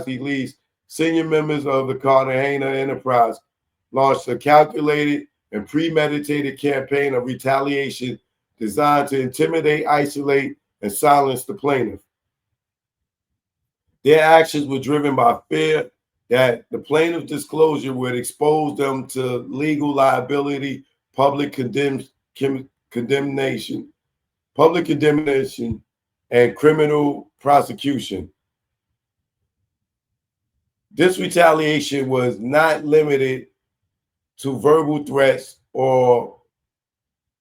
he leads senior members of the Cartagena enterprise launched a calculated and premeditated campaign of retaliation designed to intimidate, isolate, and silence the plaintiff. Their actions were driven by fear that the plaintiff's disclosure would expose them to legal liability, public condemnation, and criminal prosecution. This retaliation was not limited to verbal threats or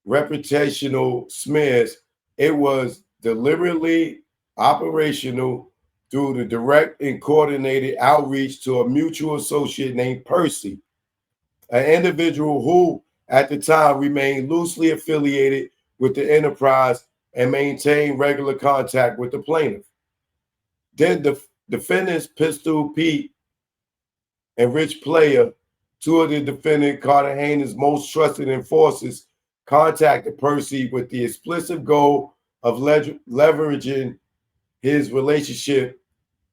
reputational smears. It was deliberately operational through the direct and coordinated outreach to a mutual associate named Percy, an individual who at the time remained loosely affiliated with the enterprise and maintained regular contact with the plaintiff. Then the defendants, Pistol Pete and Rich Player, two of the defendant Cartagena's most trusted enforcers, contacted Percy with the explicit goal of leveraging his relationship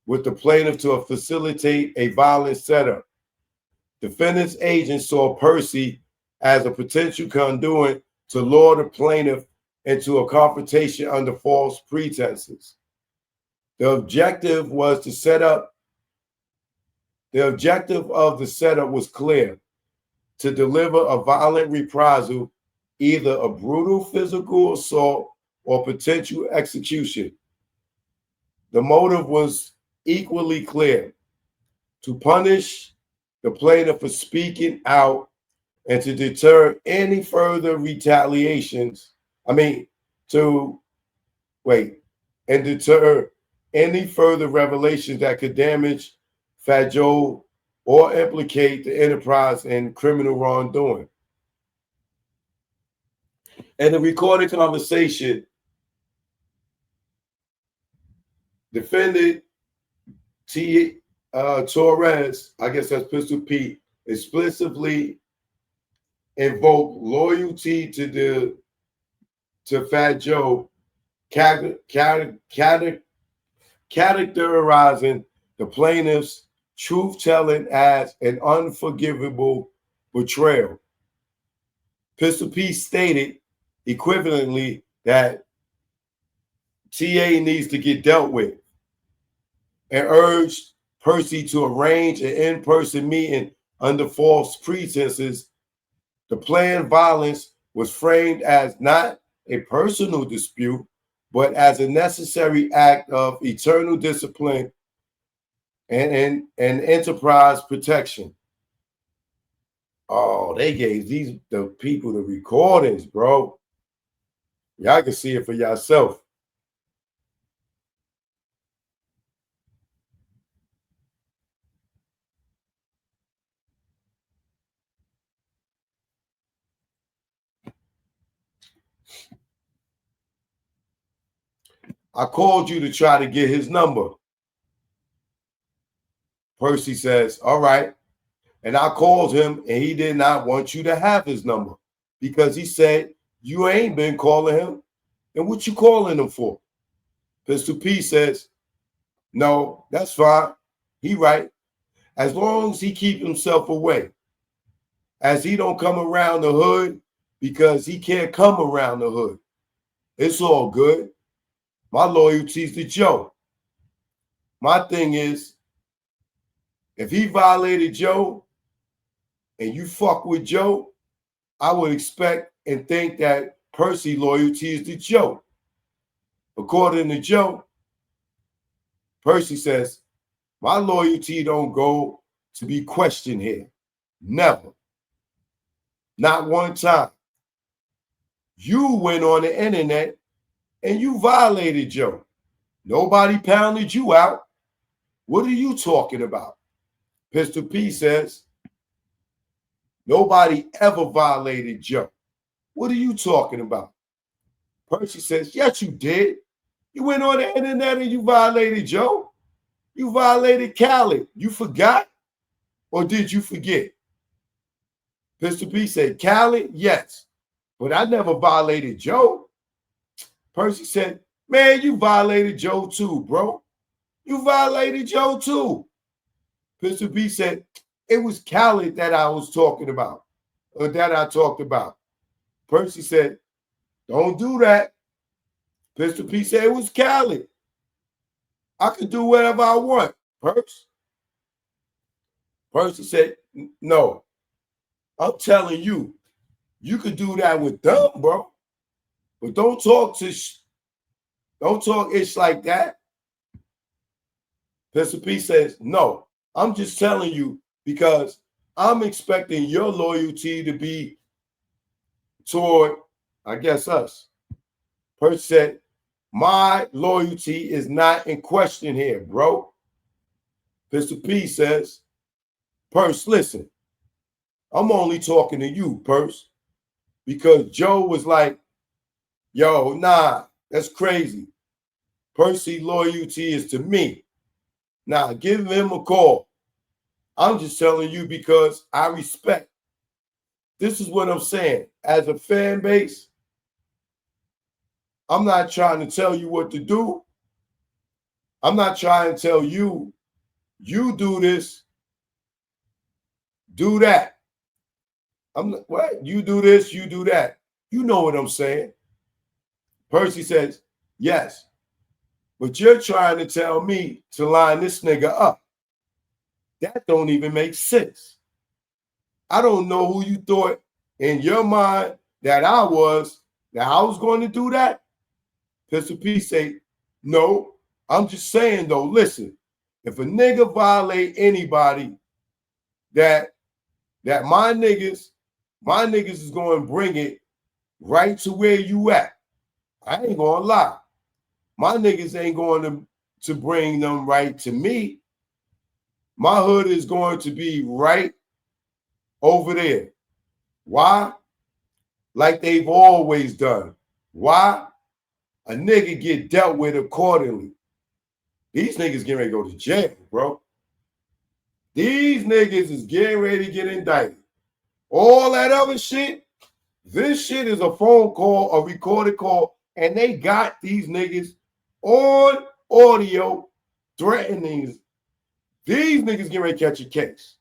with the plaintiff to facilitate a violent setup. Defendant's agents saw Percy as a potential conduit to lure the plaintiff into a confrontation under false pretenses. The objective of the setup was clear: to deliver a violent reprisal, either a brutal physical assault or potential execution. The motive was equally clear: to punish the plaintiff for speaking out and to deter any further retaliations. Deter any further revelations that could damage Fat Joe or implicate the enterprise in criminal wrongdoing. In the recorded conversation, defendant Torres, I guess that's Pistol Pete, explicitly invoked loyalty to Fat Joe, characterizing the plaintiff's truth-telling as an unforgivable betrayal. Pistol Pete stated equivalently that TA needs to get dealt with and urged Percy to arrange an in-person meeting under false pretenses. The planned violence was framed as not a personal dispute, but as a necessary act of eternal discipline and enterprise protection. Oh, they gave the people the recordings, bro. Y'all can see it for yourself. I called you to try to get his number. Percy says, all right. And I called him and he did not want you to have his number because he said, you ain't been calling him. And what you calling him for? Pistol P says, no, that's fine. He right. As long as he keep himself away. As he don't come around the hood because he can't come around the hood. It's all good. My loyalty's to Joe. My thing is, if he violated Joe and you fuck with Joe, I would expect and think that Percy loyalty is to Joe. According to Joe, Percy says, my loyalty don't go to be questioned here. Never. Not one time. You went on the internet and you violated Joe. Nobody pounded you out. What are you talking about? Pistol P says, nobody ever violated Joe. What are you talking about? Percy says, yes, you did. You went on the internet and you violated Joe. You violated Khaled. You forgot? Or did you forget? Pistol P said, Khaled, yes. But I never violated Joe. Percy said, man, you violated Joe too, bro. You violated Joe too. Pistol P said, it was Khaled that I was talking about, or that I talked about. Percy said, don't do that. Pistol P said, it was Khaled. I could do whatever I want. Percy said, no. I'm telling you, you could do that with them, bro. But don't talk ish like that. Pistol P says, no, I'm just telling you because I'm expecting your loyalty to be toward, I guess, us. Percy said, my loyalty is not in question here, bro. Pistol P says, Percy, listen, I'm only talking to you, Percy, because Joe was like, yo, nah, that's crazy. Percy loyalty is to me. Now, give him a call. I'm just telling you because I respect. This is what I'm saying. As a fan base, I'm not trying to tell you what to do. I'm not trying to tell you, you do this, do that. What? You do this, you do that. You know what I'm saying. Percy says, yes. But you're trying to tell me to line this nigga up. That don't even make sense. I don't know who you thought in your mind that I was going to do that. Pistol P say, no, I'm just saying though, listen, if a nigga violate anybody, that my niggas is going to bring it right to where you at. I ain't going to lie. My niggas ain't going to bring them right to me. My hood is going to be right over there. Why? Like they've always done. Why? A nigga get dealt with accordingly. These niggas getting ready to go to jail, bro. These niggas is getting ready to get indicted. All that other shit, this shit is a phone call, a recorded call, and they got these niggas on audio threatening. These niggas getting ready to catch a case.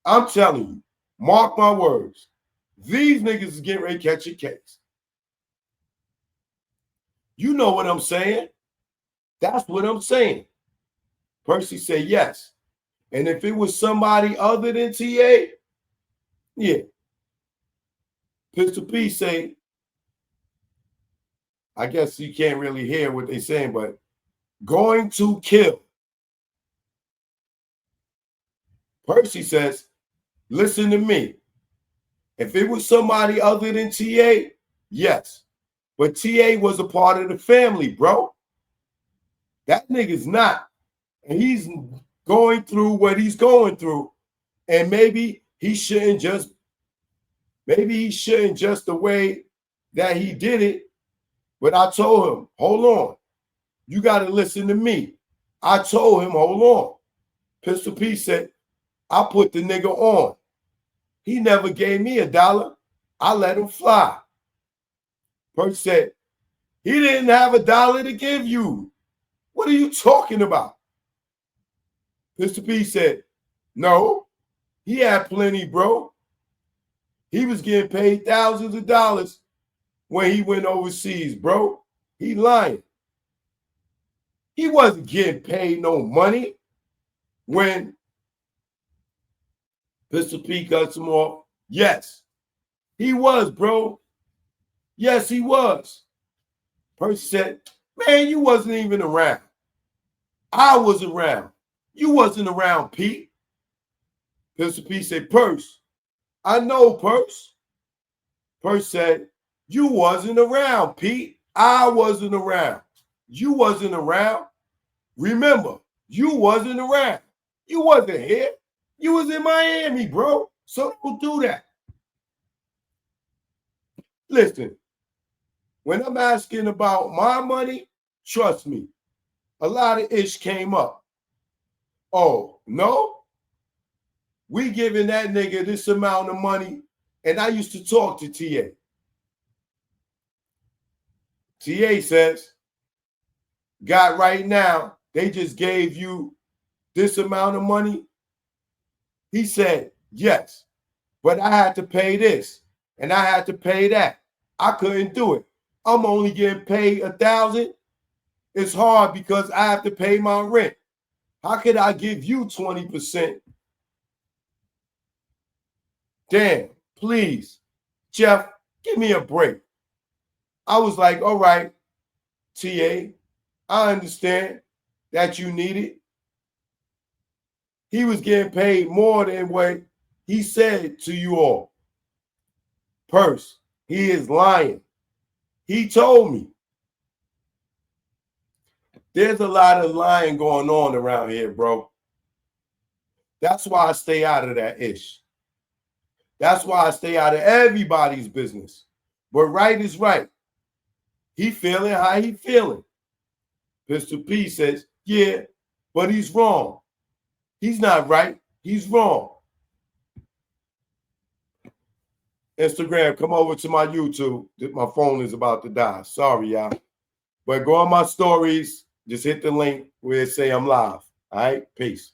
I'm telling you, mark my words. These niggas is getting ready to catch a case. You know what I'm saying? That's what I'm saying. Percy said yes. And if it was somebody other than TA, yeah. Pistol P say, I guess you can't really hear what they're saying, but going to kill. Percy says, listen to me. If it was somebody other than TA, yes. But TA was a part of the family, bro. That nigga's not. And he's going through what he's going through. And maybe he shouldn't just the way that he did it. But I told him, hold on. You got to listen to me. I told him, hold on. Pistol P said, I put the nigga on. He never gave me $1. I let him fly. Percy said, he didn't have $1 to give you. What are you talking about? Pistol P said, no, he had plenty, bro. He was getting paid thousands of dollars when he went overseas, bro. He lying. He wasn't getting paid no money when Pistol P cuts him off. Yes, he was, bro. Yes, he was. Percy said, man, you wasn't even around. I was around. You wasn't around, Pete. Pistol P said, Percy, I know, Percy. Percy said, you wasn't around, Pete. I wasn't around. You wasn't around. Remember, you wasn't around. You wasn't here. You was in Miami, bro. So don't do that. Listen, when I'm asking about my money, trust me, a lot of ish came up. Oh, no? We giving that nigga this amount of money. And I used to talk to TA. TA says, got right now they just gave you this amount of money? He said, yes, but I had to pay this and I had to pay that. I couldn't do it. I'm only getting paid $1,000. It's hard because I have to pay my rent. How could I give you 20%? Damn, please, Jeff, give me a break. I was like, all right, TA, I understand that you need it. He was getting paid more than what he said to you all. Percy, he is lying. He told me. There's a lot of lying going on around here, bro. That's why I stay out of that ish. That's why I stay out of everybody's business. But right is right. He feeling how he feeling. Pistol P says, yeah, but he's wrong. He's not right. He's wrong. Instagram, come over to my YouTube. My phone is about to die. Sorry, y'all. But go on my stories. Just hit the link where it say I'm live. All right? Peace.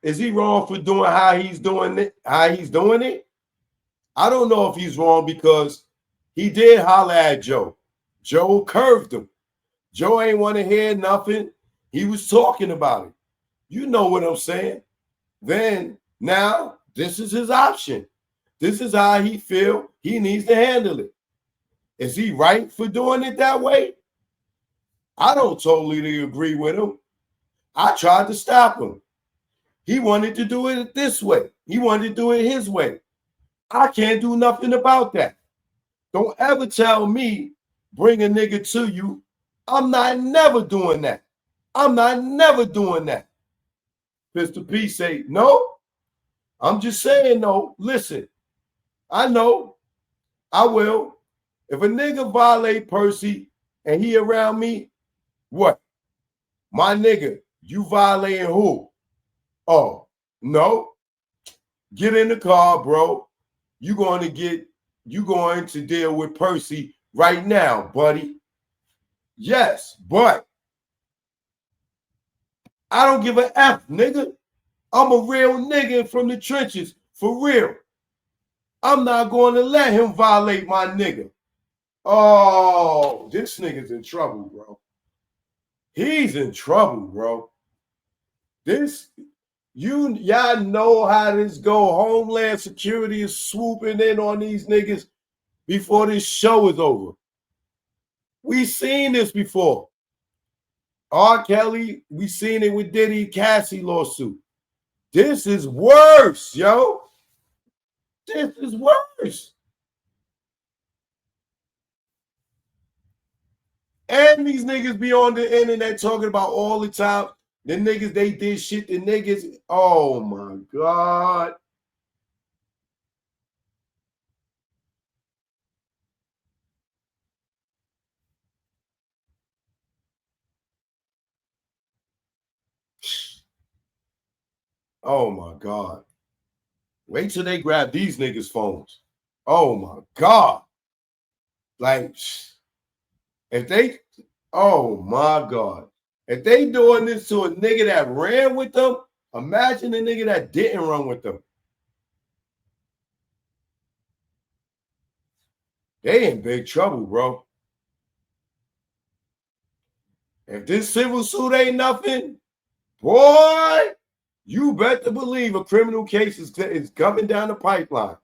Is he wrong for doing how he's doing it? I don't know if he's wrong because he did holler at Joe. Joe curved him. Joe ain't want to hear nothing. He was talking about it. You know what I'm saying? Then now this is his option. This is how he feel he needs to handle it. Is he right for doing it that way? I don't totally agree with him. I tried to stop him. He wanted to do it this way. He wanted to do it his way. I can't do nothing about that. Don't ever tell me, bring a nigga to you. I'm not never doing that. I'm not never doing that. Pistol P say, no. I'm just saying, no. Listen, I know. I will. If a nigga violate Percy and he around me, what? My nigga, you violating who? Oh, no. Get in the car, bro. You're going to deal with Percy right now, buddy. Yes, but I don't give a F, nigga. I'm a real nigga from the trenches, for real. I'm not going to let him violate my nigga. Oh, this nigga's in trouble, bro. He's in trouble, bro. Y'all know how this go. Homeland Security is swooping in on these niggas before this show is over. We seen this before. R. Kelly, we seen it with Diddy Cassie lawsuit. This is worse, yo. This is worse. And these niggas be on the internet talking about all the time. The niggas, they did shit. The niggas, oh my God. Oh my God. Wait till they grab these niggas' phones. Oh my God. Like, if they, oh my God. If they doing this to a nigga that ran with them, imagine a nigga that didn't run with them. They in big trouble, bro. If this civil suit ain't nothing, boy, you better believe a criminal case is coming down the pipeline.